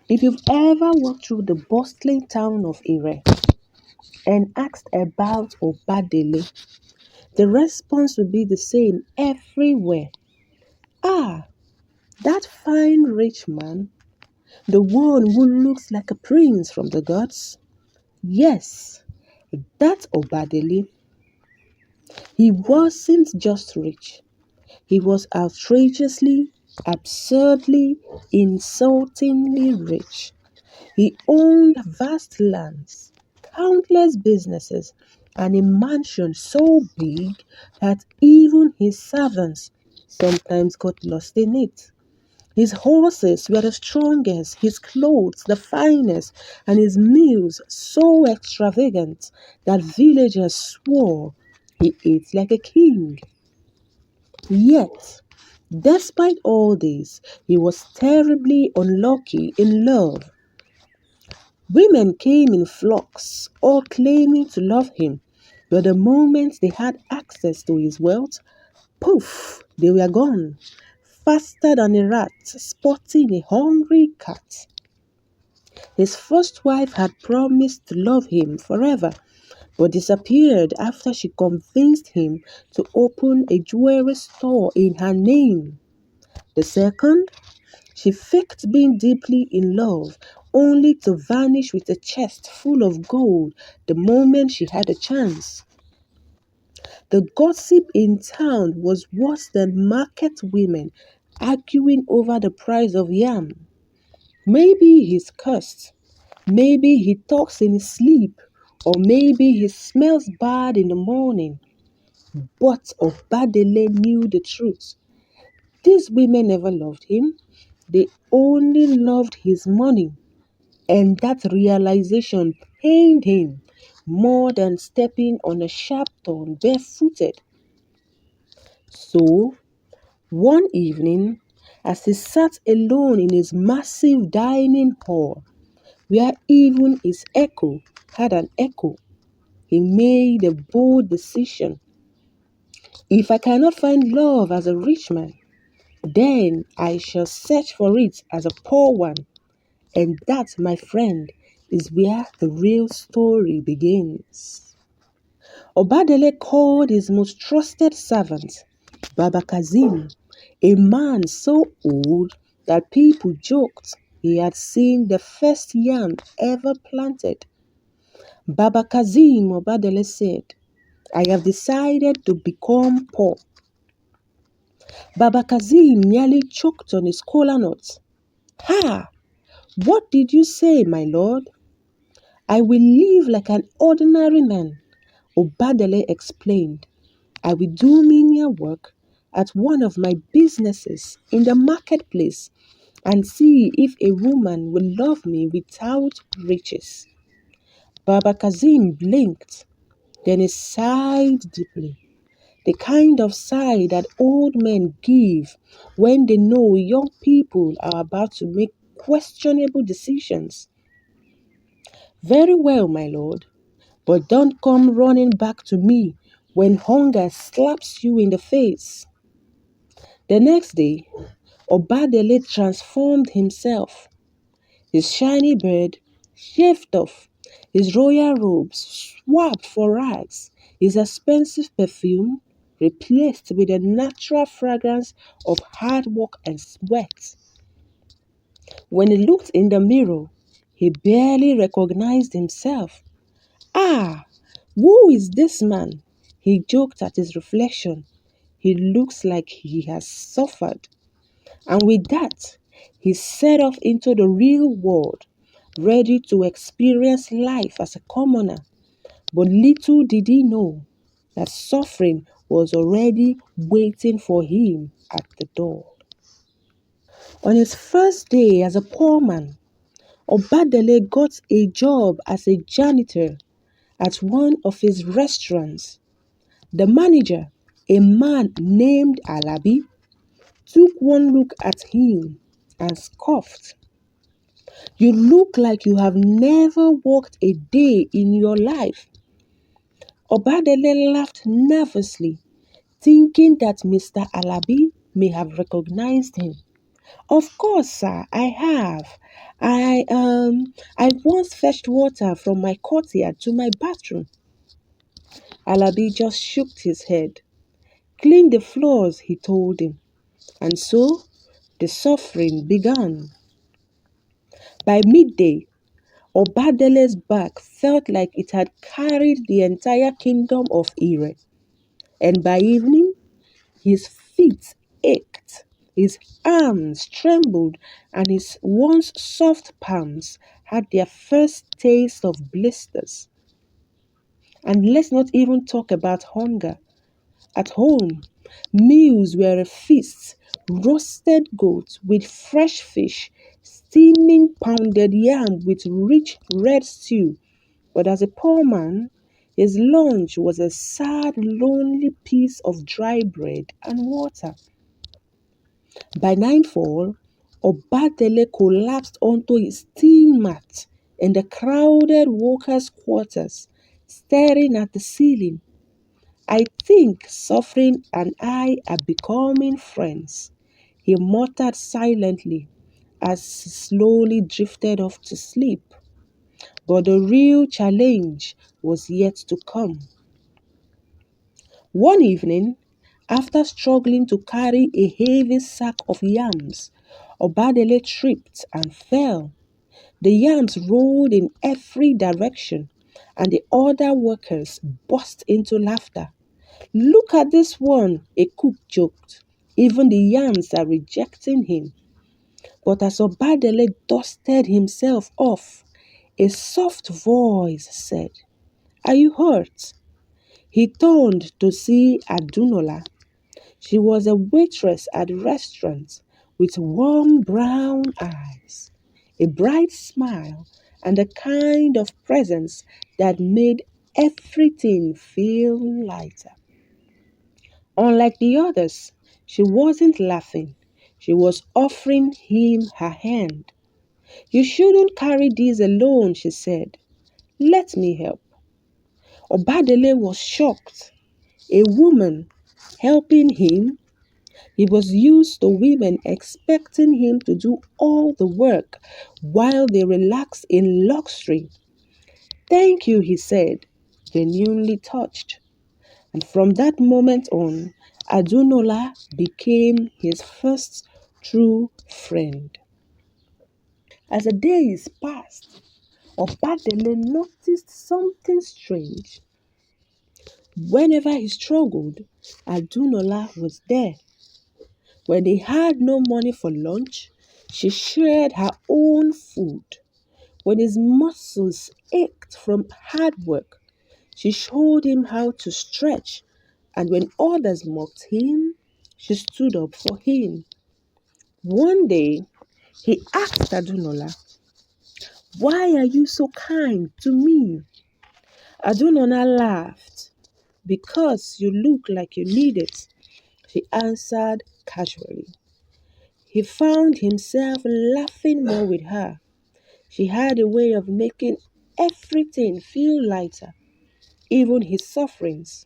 If you've ever walked through the bustling town of Ire and asked about Obadele, the response will be the same everywhere. Ah, that fine rich man, the one who looks like a prince from the gods. Yes, that's Obadele. He wasn't just rich, he was outrageously, absurdly, insultingly rich. He owned vast lands, countless businesses, and a mansion so big that even his servants sometimes got lost in it. His horses were the strongest, his clothes the finest, and his meals so extravagant that villagers swore he ate like a king. Yet, despite all this, he was terribly unlucky in love. Women came in flocks, all claiming to love him, but the moment they had access to his wealth, poof, they were gone, faster than a rat spotting a hungry cat. His first wife had promised to love him forever, but disappeared after she convinced him to open a jewelry store in her name. The second, she faked being deeply in love, only to vanish with a chest full of gold the moment she had a chance. The gossip in town was worse than market women arguing over the price of yam. Maybe he's cursed, maybe he talks in his sleep, or maybe he smells bad in the morning. But Obadele knew the truth. These women never loved him, they only loved his money. And that realization pained him more than stepping on a sharp thorn barefooted. So, one evening, as he sat alone in his massive dining hall, where even his echo had an echo, he made a bold decision. If I cannot find love as a rich man, then I shall search for it as a poor one. And that, my friend, is where the real story begins. Obadele called his most trusted servant, Baba Kazim, a man so old that people joked he had seen the first yam ever planted. Baba Kazim, Obadele said, I have decided to become poor. Baba Kazim nearly choked on his kola nuts. Ha! What did you say, my lord? I will live like an ordinary man, Obadele explained. I will do menial work at one of my businesses in the marketplace and see if a woman will love me without riches. Baba Kazim blinked, then he sighed deeply. The kind of sigh that old men give when they know young people are about to make questionable decisions. Very well, my lord, but don't come running back to me when hunger slaps you in the face. The next day, Obadele transformed himself. His shiny beard shaved off, his royal robes swapped for rags, his expensive perfume replaced with the natural fragrance of hard work and sweat. When he looked in the mirror, he barely recognized himself. Ah, who is this man? He joked at his reflection. He looks like he has suffered. And with that, he set off into the real world, ready to experience life as a commoner. But little did he know that suffering was already waiting for him at the door. On his first day as a poor man, Obadele got a job as a janitor at one of his restaurants. The manager, a man named Alabi, took one look at him and scoffed. You look like you have never worked a day in your life. Obadele laughed nervously, thinking that Mr. Alabi may have recognized him. Of course, sir, I have. I once fetched water from my courtyard to my bathroom. Alabi just shook his head. Clean the floors, he told him. And so the suffering began. By midday, Obadele's back felt like it had carried the entire kingdom of Ire. And by evening, his feet ached, his arms trembled, and his once soft palms had their first taste of blisters. And let's not even talk about hunger. At home, meals were a feast: roasted goat with fresh fish, steaming pounded yam with rich red stew. But as a poor man, his lunch was a sad, lonely piece of dry bread and water. By nightfall, Obatele collapsed onto his tin mat in the crowded workers' quarters, staring at the ceiling. I think suffering and I are becoming friends, he muttered silently as he slowly drifted off to sleep. But the real challenge was yet to come. One evening, after struggling to carry a heavy sack of yams, Obadele tripped and fell. The yams rolled in every direction, and the other workers burst into laughter. Look at this one, a cook joked. Even the yams are rejecting him. But as Obadele dusted himself off, a soft voice said, "Are you hurt?" He turned to see Adunola. She was a waitress at a restaurant with warm brown eyes, a bright smile, and a kind of presence that made everything feel lighter. Unlike the others, she wasn't laughing. She was offering him her hand. "You shouldn't carry these alone," she said. "Let me help." Obadele was shocked. A woman helping him? He was used to women expecting him to do all the work while they relaxed in luxury. "Thank you," he said, genuinely touched. And from that moment on, Adunola became his first true friend. As the days passed, Obadele noticed something strange. Whenever he struggled, Adunola was there. When he had no money for lunch, she shared her own food. When his muscles ached from hard work, she showed him how to stretch. And when others mocked him, she stood up for him. One day, he asked Adunola, "Why are you so kind to me?" Adunola laughed. "Because you look like you need it," she answered casually. He found himself laughing more with her. She had a way of making everything feel lighter, even his sufferings.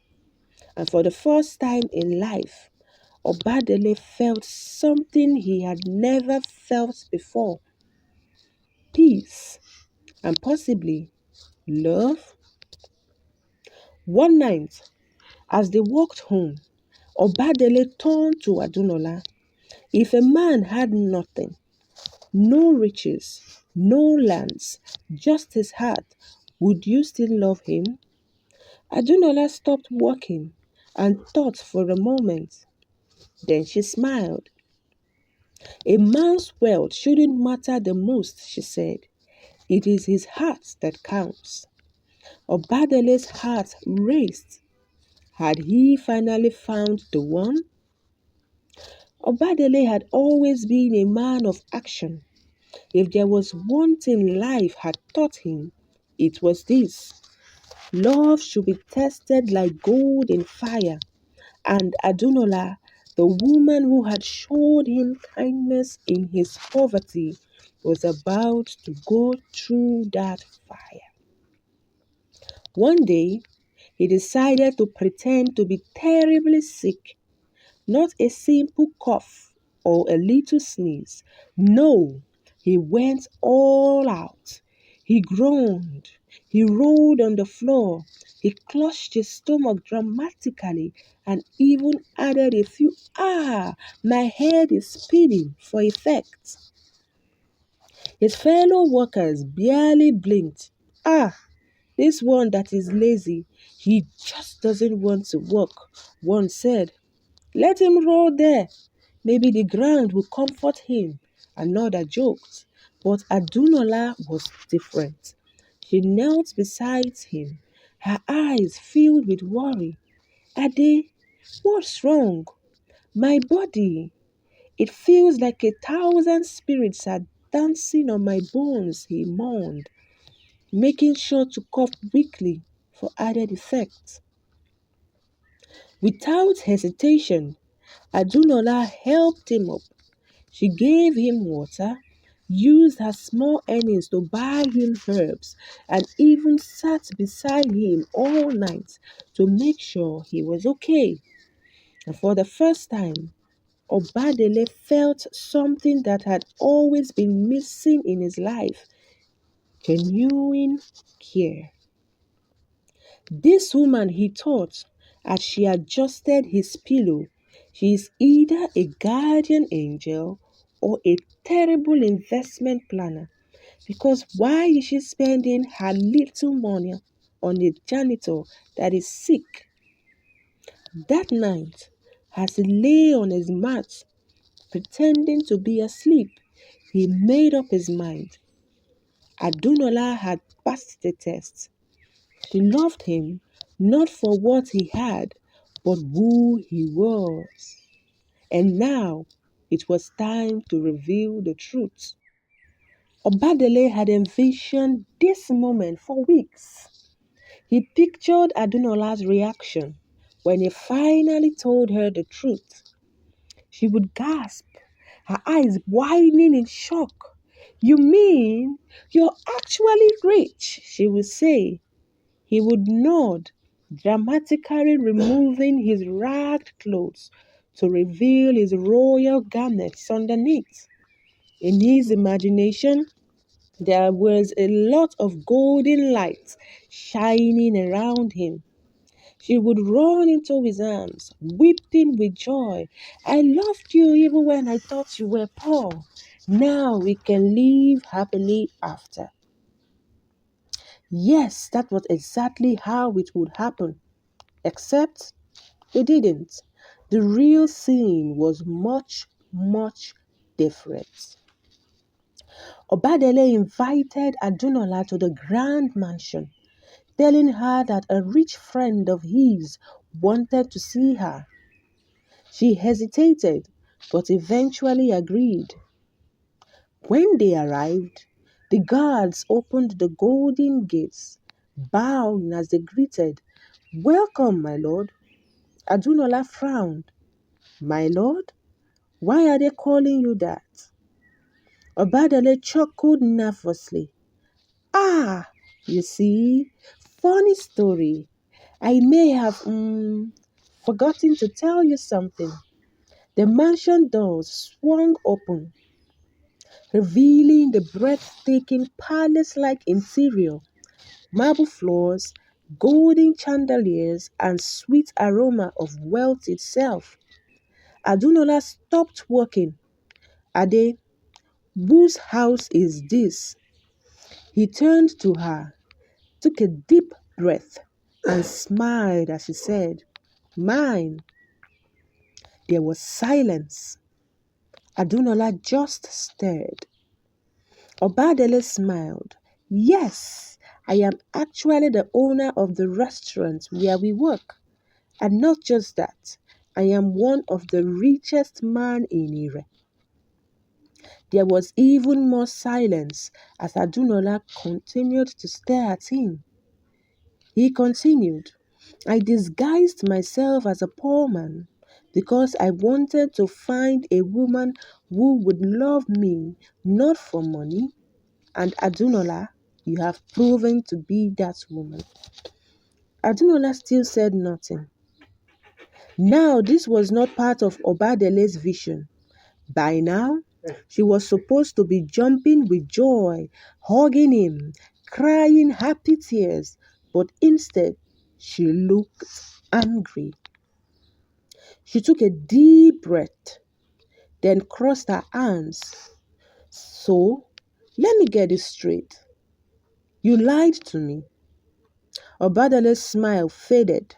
And for the first time in life, Obadele felt something he had never felt before: peace and possibly love. One night, as they walked home, Obadele turned to Adunola. If a man had nothing, no riches, no lands, just his heart, would you still love him? Adunola stopped walking and thought for a moment. Then she smiled. "A man's wealth shouldn't matter the most," she said. "It is his heart that counts." Obadele's heart raced. Had he finally found the one? Obadele had always been a man of action. If there was one thing life had taught him, it was this: love should be tested like gold in fire. And Adunola, the woman who had showed him kindness in his poverty, was about to go through that fire. One day, he decided to pretend to be terribly sick. Not a simple cough, or a little sneeze. No, he went all out. He groaned. He rolled on the floor. He clutched his stomach dramatically and even added a few, my head is spinning for effect. His fellow workers barely blinked. This one that is lazy, he just doesn't want to work, one said. Let him roll there. Maybe the ground will comfort him. Another joked. But Adunola was different. She knelt beside him, her eyes filled with worry. Ade, what's wrong? My body. It feels like 1,000 spirits are dancing on my bones, he mourned, making sure to cough weakly for added effect. Without hesitation, Adunola helped him up. She gave him water, used her small earnings to buy him herbs, and even sat beside him all night to make sure he was okay. And for the first time, Obadele felt something that had always been missing in his life: genuine care. This woman, he thought, as she adjusted his pillow, she is either a guardian angel or a terrible investment planner, because why is she spending her little money on a janitor that is sick? That night, as he lay on his mat, pretending to be asleep, he made up his mind. Adunola had passed the test. She loved him not for what he had, but who he was. And now it was time to reveal the truth. Obadele had envisioned this moment for weeks. He pictured Adunola's reaction when he finally told her the truth. She would gasp, her eyes widening in shock. You mean you're actually rich? She would say. He would nod, dramatically removing his ragged clothes to reveal his royal garments underneath. In his imagination, there was a lot of golden light shining around him. She would run into his arms, weeping with joy. I loved you even when I thought you were poor. Now we can live happily after. Yes, that was exactly how it would happen. Except it didn't. The real scene was much, much different. Obadele invited Adunola to the grand mansion, telling her that a rich friend of his wanted to see her. She hesitated, but eventually agreed. When they arrived, the guards opened the golden gates, bowing as they greeted. Welcome, my lord. Adunola frowned. My lord? Why are they calling you that? Obadele chuckled nervously. You see, funny story. I may have forgotten to tell you something. The mansion doors swung open, revealing the breathtaking palace-like interior, marble floors, golden chandeliers, and sweet aroma of wealth itself. Adunola stopped working. Ade, whose house is this? He turned to her, took a deep breath, and smiled as he said, Mine. There was silence. Adunola just stared. Obadele smiled. Yes, I am actually the owner of the restaurant where we work. And not just that, I am one of the richest men in Ire. There was even more silence as Adunola continued to stare at him. He continued, I disguised myself as a poor man because I wanted to find a woman who would love me not for money. And Adunola, you have proven to be that woman. Adunola still said nothing. Now, this was not part of Obadele's vision. By now, she was supposed to be jumping with joy, hugging him, crying happy tears, but instead, she looked angry. She took a deep breath, then crossed her arms. So, let me get this straight. You lied to me. Obadale's smile faded.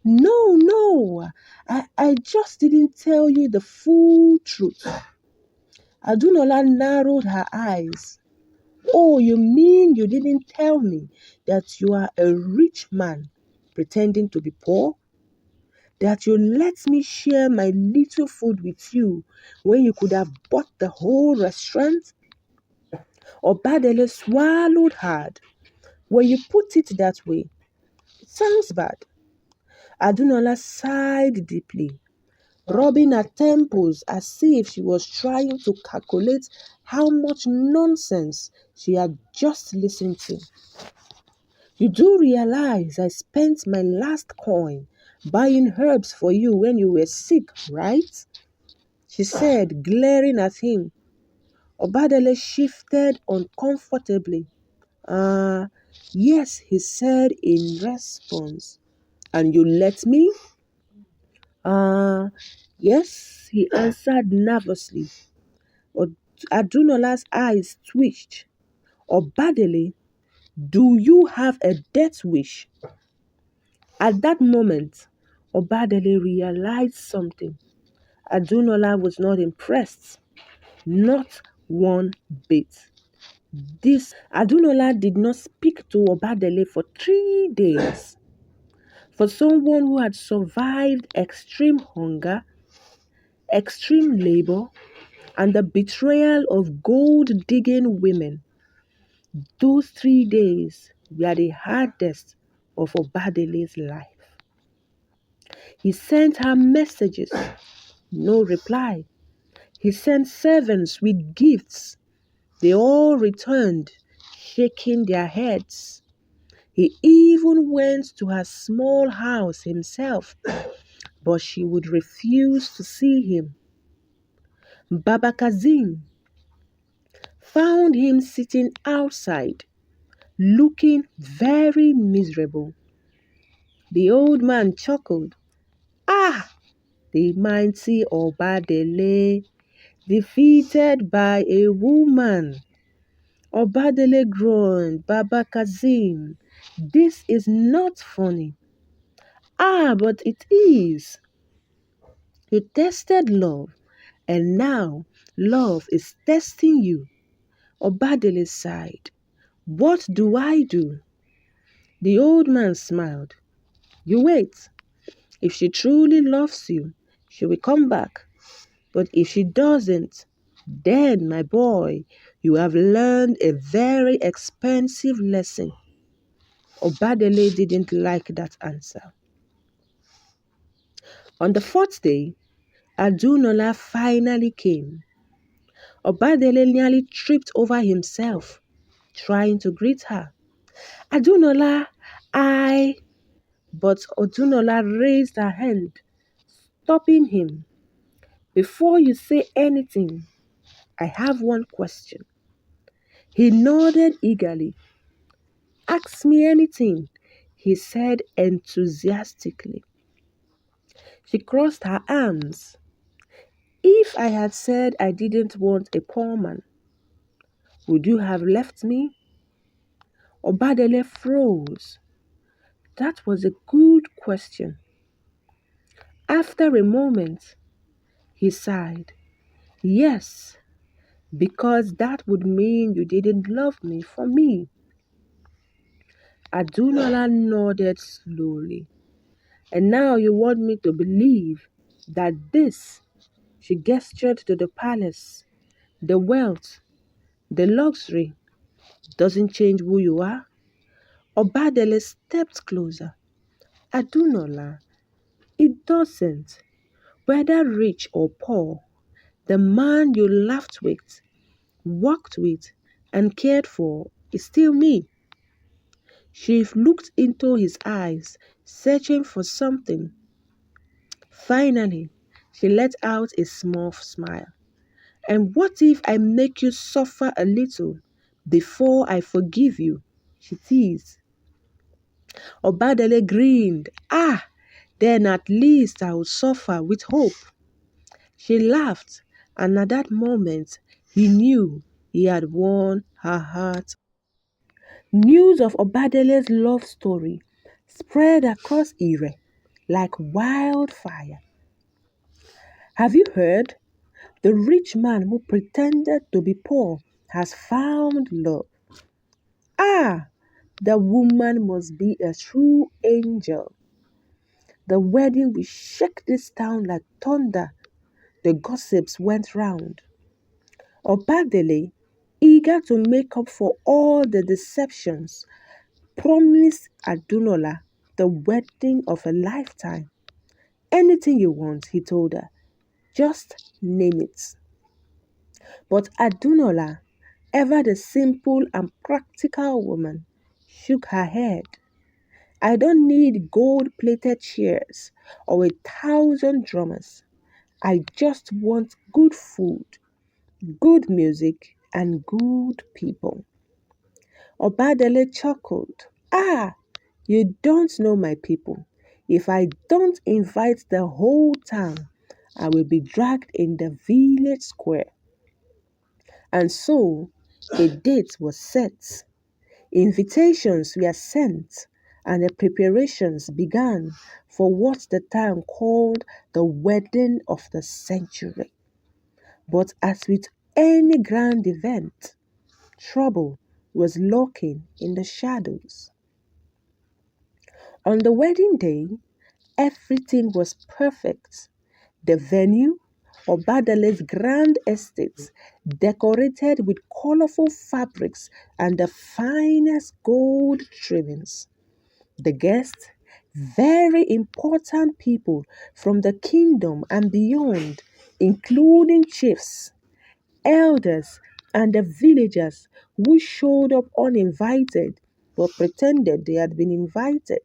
No, no, I just didn't tell you the full truth. Adunola narrowed her eyes. Oh, you mean you didn't tell me that you are a rich man pretending to be poor? That you let me share my little food with you when you could have bought the whole restaurant? Obadele swallowed hard. When you put it that way, it sounds bad. Adunola sighed deeply, rubbing her temples as if she was trying to calculate how much nonsense she had just listened to. You do realize I spent my last coin buying herbs for you when you were sick, right? She said, glaring at him. Obadele shifted uncomfortably. Ah, yes, he said in response. And you let me? Ah, yes, he answered nervously. Adunola's eyes twitched. Obadele, do you have a death wish? At that moment, Obadele realized something. Adunola was not impressed. Not one bit. Adunola did not speak to Obadele for 3 days. For someone who had survived extreme hunger, extreme labor, and the betrayal of gold-digging women, those 3 days were the hardest of Obadele's life. He sent her messages, no reply. He sent servants with gifts. They all returned, shaking their heads. He even went to her small house himself, but she would refuse to see him. Baba Kazim found him sitting outside, looking very miserable. The old man chuckled. Ah, the mighty Obadele, defeated by a woman. Obadele groaned, Baba Kazim, this is not funny. Ah, but it is. You tested love, and now love is testing you. Obadele sighed. What do I do? The old man smiled. You wait. If she truly loves you, she will come back. But if she doesn't, then, my boy, you have learned a very expensive lesson. Obadele didn't like that answer. On the fourth day, Adunola finally came. Obadele nearly tripped over himself, trying to greet her. Adunola, But Adunola raised her hand, stopping him. Before you say anything, I have one question. He nodded eagerly. Ask me anything, he said enthusiastically. She crossed her arms. If I had said I didn't want a poor man, would you have left me? Obadele froze. That was a good question. After a moment, he sighed. Yes, because that would mean you didn't love me for me. Adunola nodded slowly. And now you want me to believe that this, she gestured to the palace, the wealth, the luxury, doesn't change who you are? Obadele stepped closer. Adunola, it doesn't. Whether rich or poor, the man you laughed with, worked with, and cared for is still me. She looked into his eyes, searching for something. Finally, she let out a small smile. And what if I make you suffer a little before I forgive you? She teased. Obadele grinned. Ah, then at least I will suffer with hope. She laughed, and at that moment he knew he had won her heart. News of Obadele's love story spread across Ire like wildfire. Have you heard? The rich man who pretended to be poor has found love. Ah, the woman must be a true angel. The wedding will shake this town like thunder. The gossips went round. Obadele, eager to make up for all the deceptions, promised Adunola the wedding of a lifetime. Anything you want, he told her, just name it. But Adunola, ever the simple and practical woman, shook her head. I don't need gold-plated chairs or 1,000 drummers. I just want good food, good music, and good people. Obadele chuckled. Ah, you don't know my people. If I don't invite the whole town, I will be dragged in the village square. And so a date was set. Invitations were sent, and the preparations began for what the town called the wedding of the century. But as with any grand event, trouble was lurking in the shadows. On the wedding day, everything was perfect. The venue, Obadale's grand estate, decorated with colorful fabrics and the finest gold trimmings. The guests, very important people from the kingdom and beyond, including chiefs, elders, and the villagers who showed up uninvited but pretended they had been invited.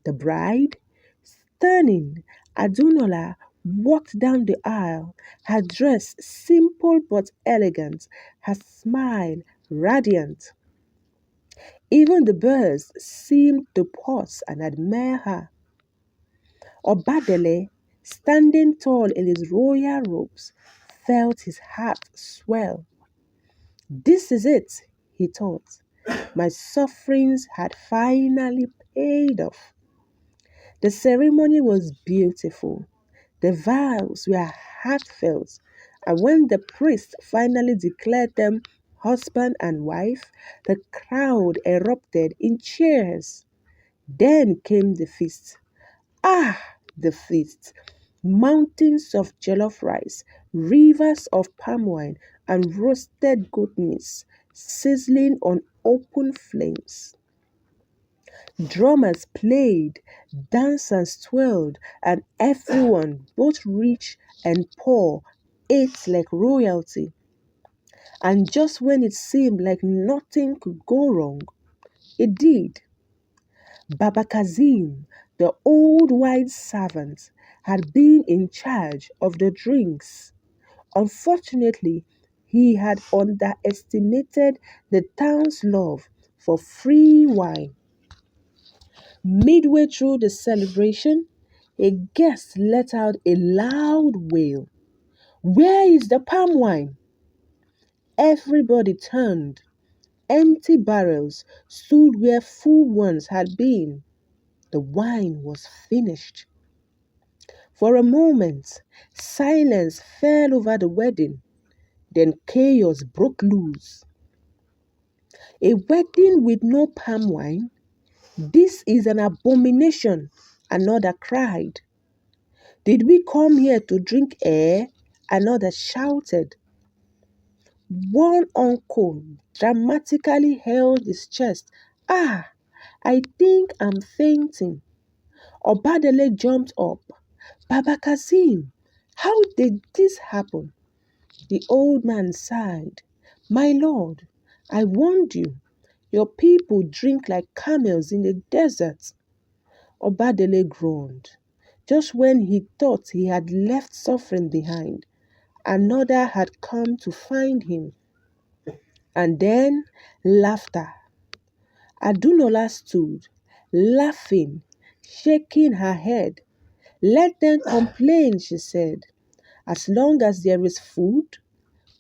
The bride, stunning, Adunola, walked down the aisle, her dress simple but elegant, her smile radiant. Even the birds seemed to pause and admire her. Obadele, standing tall in his royal robes, felt his heart swell. This is it, he thought. My sufferings had finally paid off. The ceremony was beautiful. The vows were heartfelt, and when the priest finally declared them husband and wife, the crowd erupted in cheers. Then came the feast. Ah, the feast! Mountains of jollof rice, rivers of palm wine, and roasted goat meat sizzling on open flames. Drummers played, dancers twirled, and everyone, both rich and poor, ate like royalty. And just when it seemed like nothing could go wrong, it did. Baba Kazim, the old white servant, had been in charge of the drinks. Unfortunately, he had underestimated the town's love for free wine. Midway through the celebration, a guest let out a loud wail. Where is the palm wine? Everybody turned. Empty barrels stood where full ones had been. The wine was finished. For a moment, silence fell over the wedding. Then chaos broke loose. A wedding with no palm wine? This is an abomination, another cried. Did we come here to drink air? Another shouted. One uncle dramatically held his chest. Ah, I think I'm fainting. Obadele jumped up. Baba Kazim, how did this happen? The old man sighed. My lord, I warned you. Your people drink like camels in the desert. Obadele groaned. Just when he thought he had left suffering behind, Another had come to find him. And then laughter. Adunola stood, laughing, shaking her head. Let them complain, she said. As long as there is food,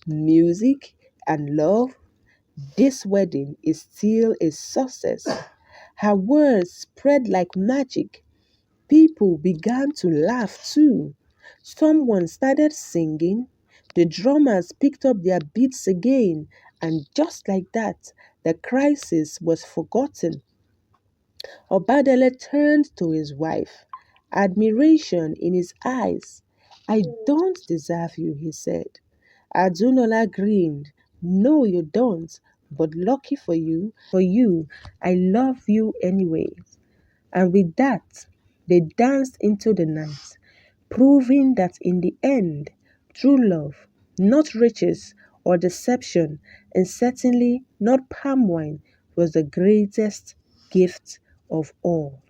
music, and love, this wedding is still a success. Her words spread like magic. People began to laugh too. Someone started singing. The drummers picked up their beats again, and just like that, the crisis was forgotten. Obadele turned to his wife, admiration in his eyes. I don't deserve you, he said. Adunola grinned. No, you don't. But lucky for you, I love you anyway. And with that, they danced into the night, proving that in the end, true love, not riches or deception, and certainly not palm wine, was the greatest gift of all.